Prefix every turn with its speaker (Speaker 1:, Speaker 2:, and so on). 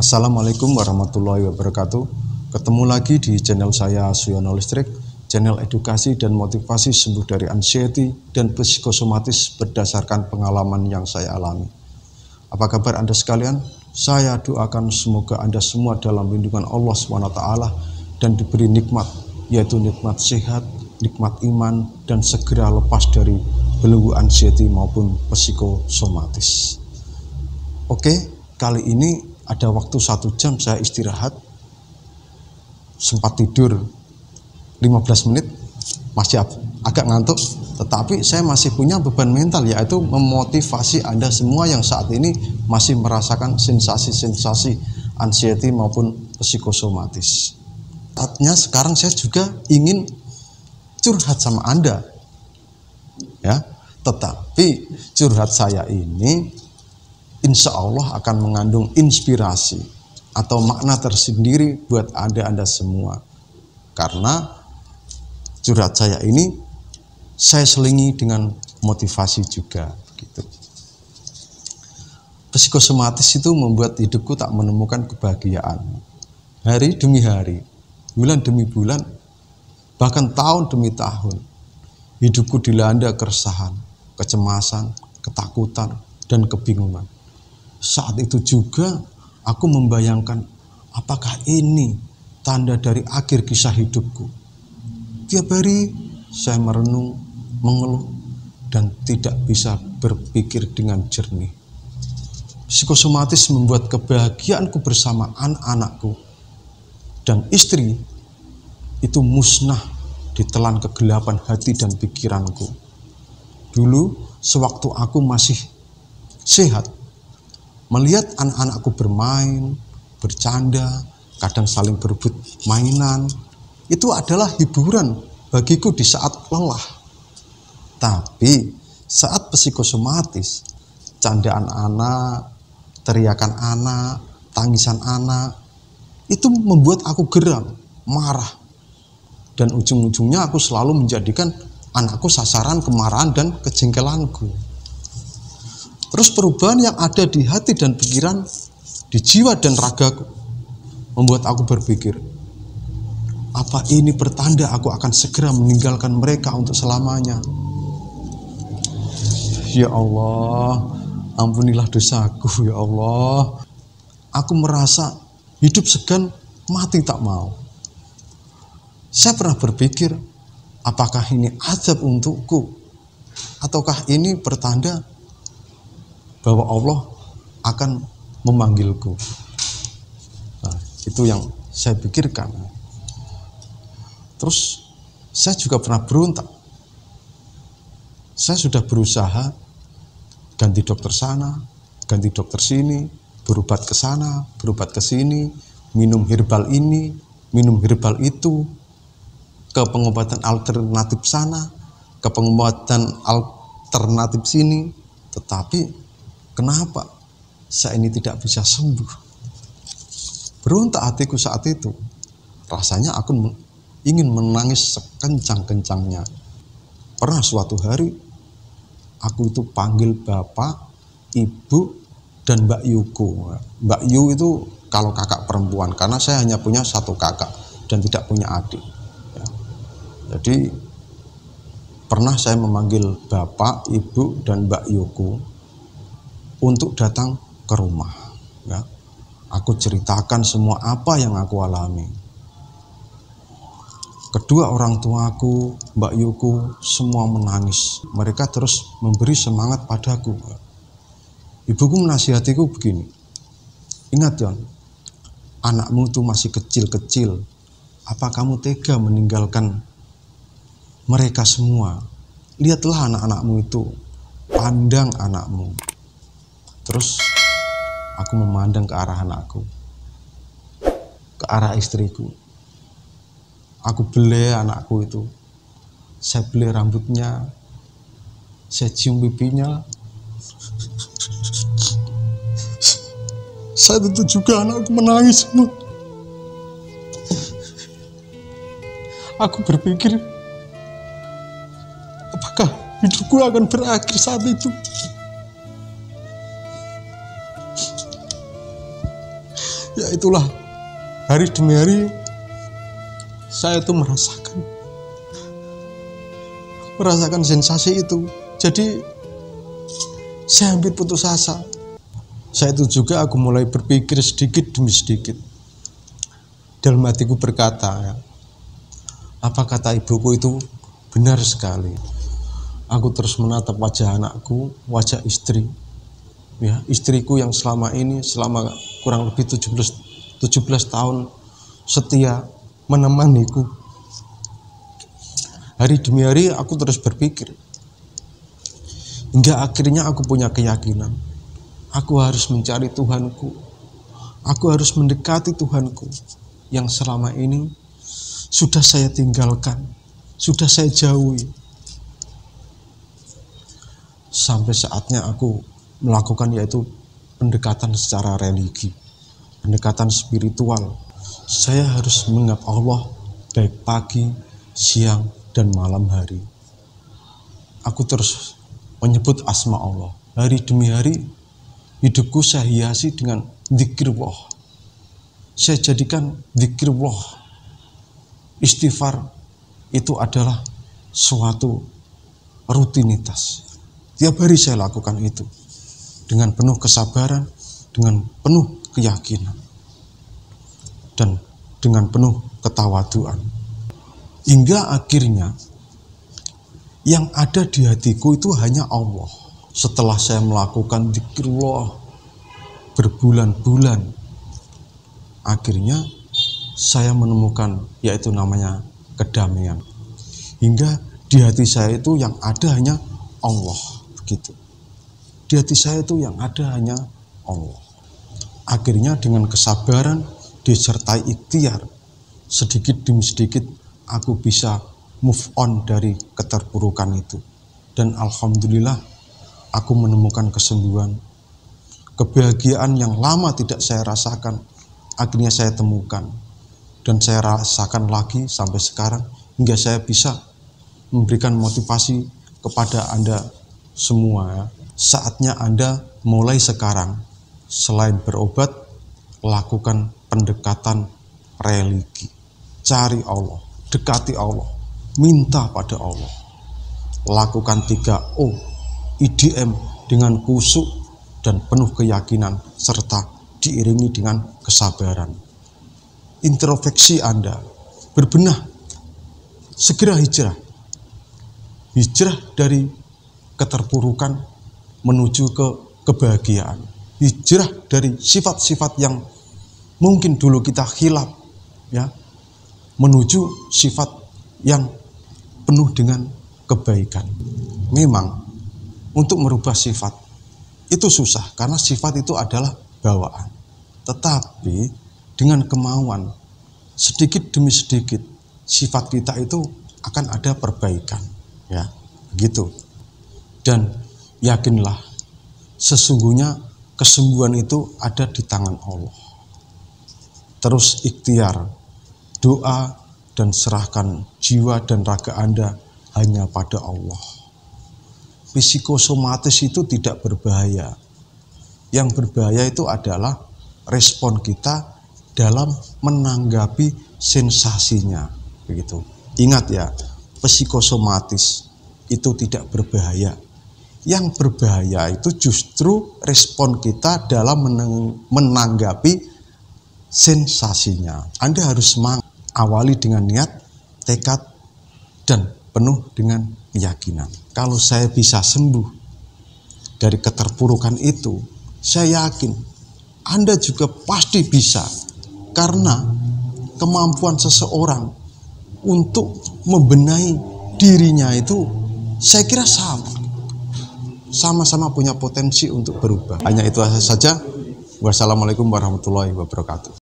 Speaker 1: Assalamualaikum warahmatullahi wabarakatuh. Ketemu lagi di channel saya Suyono Listrik, channel edukasi dan motivasi sembuh dari anxiety dan psikosomatis berdasarkan pengalaman yang saya alami. Apa kabar Anda sekalian? Saya doakan semoga Anda semua dalam lindungan Allah SWT dan diberi nikmat, yaitu nikmat sehat, nikmat iman, dan segera lepas dari belenggu anxiety maupun psikosomatis. Oke, kali ini ada waktu 1 jam saya istirahat, sempat tidur 15 menit, masih agak ngantuk, tetapi saya masih punya beban mental, yaitu memotivasi Anda semua yang saat ini masih merasakan sensasi-sensasi anxiety maupun psikosomatis. Saatnya sekarang saya juga ingin curhat sama Anda, ya. Tetapi curhat saya ini insya Allah akan mengandung inspirasi atau makna tersendiri buat Anda semua. Karena curhat saya ini saya selingi dengan motivasi juga. Gitu. Psikosomatis itu membuat hidupku tak menemukan kebahagiaan. Hari demi hari, bulan demi bulan, bahkan tahun demi tahun, hidupku dilanda keresahan, kecemasan, ketakutan, dan kebingungan. Saat itu juga aku membayangkan apakah ini tanda dari akhir kisah hidupku. Tiap hari saya merenung, mengeluh, dan tidak bisa berpikir dengan jernih. Psikosomatis membuat kebahagiaanku bersama anak-anakku dan istri itu musnah ditelan kegelapan hati dan pikiranku. Dulu, sewaktu aku masih sehat, melihat anak-anakku bermain, bercanda, kadang saling berebut mainan, itu adalah hiburan bagiku di saat lelah. Tapi saat psikosomatis, candaan anak, teriakan anak, tangisan anak, itu membuat aku geram, marah. Dan ujung-ujungnya aku selalu menjadikan anakku sasaran kemarahan dan kejengkelanku. Terus perubahan yang ada di hati dan pikiran, di jiwa dan ragaku, membuat aku berpikir, apa ini pertanda aku akan segera meninggalkan mereka untuk selamanya? Ya Allah, ampunilah dosaku ya Allah. Aku merasa hidup segan, mati tak mau. Saya pernah berpikir, apakah ini azab untukku? Ataukah ini pertanda bahwa Allah akan memanggilku? Nah, itu yang saya pikirkan. Terus saya juga pernah berontak. Saya sudah berusaha ganti dokter sana, ganti dokter sini, berobat ke sana, berobat ke sini, minum herbal ini, minum herbal itu, ke pengobatan alternatif sana, ke pengobatan alternatif sini. Tetapi kenapa saya ini tidak bisa sembuh? Berontak hatiku saat itu. Rasanya aku ingin menangis sekencang-kencangnya. Pernah suatu hari, aku itu panggil bapak, ibu, dan Mbak Yuku. Mbak Yu itu kalau kakak perempuan, karena saya hanya punya 1 kakak dan tidak punya adik. Ya. Jadi pernah saya memanggil bapak, ibu, dan Mbak Yuku untuk datang ke rumah. Ya. Aku ceritakan semua apa yang aku alami. Kedua orang tuaku, Mbak Yuku, semua menangis. Mereka terus memberi semangat padaku. Ibuku menasihatiku begini, ingat Yon, anakmu itu masih kecil-kecil. Apa kamu tega meninggalkan mereka semua? Lihatlah anak-anakmu itu, pandang anakmu. Terus aku memandang ke arah anakku, ke arah istriku. Aku belai anakku itu. Saya belai rambutnya, saya cium pipinya. Saat itu juga anakku menangis semua. Aku berpikir, apakah hidupku akan berakhir saat itu? Ya itulah, hari demi hari saya itu merasakan sensasi itu. Jadi saya hampir putus asa. Saya itu juga aku mulai berpikir sedikit demi sedikit. Dalam hatiku berkata, ya, apa kata ibuku itu benar sekali. Aku terus menatap wajah anakku, wajah istri, ya, istriku yang selama kurang lebih 17 tahun setia menemaniku. Hari demi hari aku terus berpikir, hingga akhirnya aku punya keyakinan, aku harus mencari Tuhanku, aku harus mendekati Tuhanku yang selama ini sudah saya tinggalkan, sudah saya jauhi. Sampai saatnya aku melakukan yaitu pendekatan secara religi, pendekatan spiritual. Saya harus mengingat Allah baik pagi, siang, dan malam hari. Aku terus menyebut asma Allah. Hari demi hari hidupku saya hiasi dengan dzikrullah. Saya jadikan dzikrullah, istighfar itu adalah suatu rutinitas. Tiap hari saya lakukan itu dengan penuh kesabaran, dengan penuh keyakinan, dan dengan penuh ketawaduan. Hingga akhirnya yang ada di hatiku itu hanya Allah. Setelah saya melakukan dzikrullah berbulan-bulan, akhirnya saya menemukan yaitu namanya kedamaian. Hingga di hati saya itu yang ada hanya Allah, begitu. Di hati saya itu yang ada hanya Allah. Akhirnya dengan kesabaran disertai ikhtiar, sedikit demi sedikit aku bisa move on dari keterpurukan itu. Dan alhamdulillah aku menemukan kesembuhan. Kebahagiaan yang lama tidak saya rasakan, akhirnya saya temukan. Dan saya rasakan lagi sampai sekarang, hingga saya bisa memberikan motivasi kepada Anda semua, ya. Saatnya Anda mulai sekarang, selain berobat, lakukan pendekatan religi. Cari Allah, dekati Allah, minta pada Allah. Lakukan 3O, IDM dengan khusyuk dan penuh keyakinan, serta diiringi dengan kesabaran. Introspeksi Anda, berbenah, segera hijrah. Hijrah dari keterpurukan menuju ke kebahagiaan. Hijrah dari sifat-sifat yang mungkin dulu kita khilaf, ya, menuju sifat yang penuh dengan kebaikan. Memang untuk merubah sifat itu susah, karena sifat itu adalah bawaan. Tetapi dengan kemauan sedikit demi sedikit, sifat kita itu akan ada perbaikan, ya, begitu. Dan yakinlah, sesungguhnya kesembuhan itu ada di tangan Allah. Terus ikhtiar, doa, dan serahkan jiwa dan raga Anda hanya pada Allah. Psikosomatis itu tidak berbahaya. Yang berbahaya itu adalah respon kita dalam menanggapi sensasinya, begitu. Ingat ya, psikosomatis itu tidak berbahaya. Yang berbahaya itu justru respon kita dalam menanggapi sensasinya. Anda harus semangat, awali dengan niat, tekad, dan penuh dengan keyakinan. Kalau saya bisa sembuh dari keterpurukan itu, saya yakin Anda juga pasti bisa. Karena kemampuan seseorang untuk membenahi dirinya itu, saya kira sama-sama punya potensi untuk berubah. Hanya itu saja. Wassalamualaikum warahmatullahi wabarakatuh.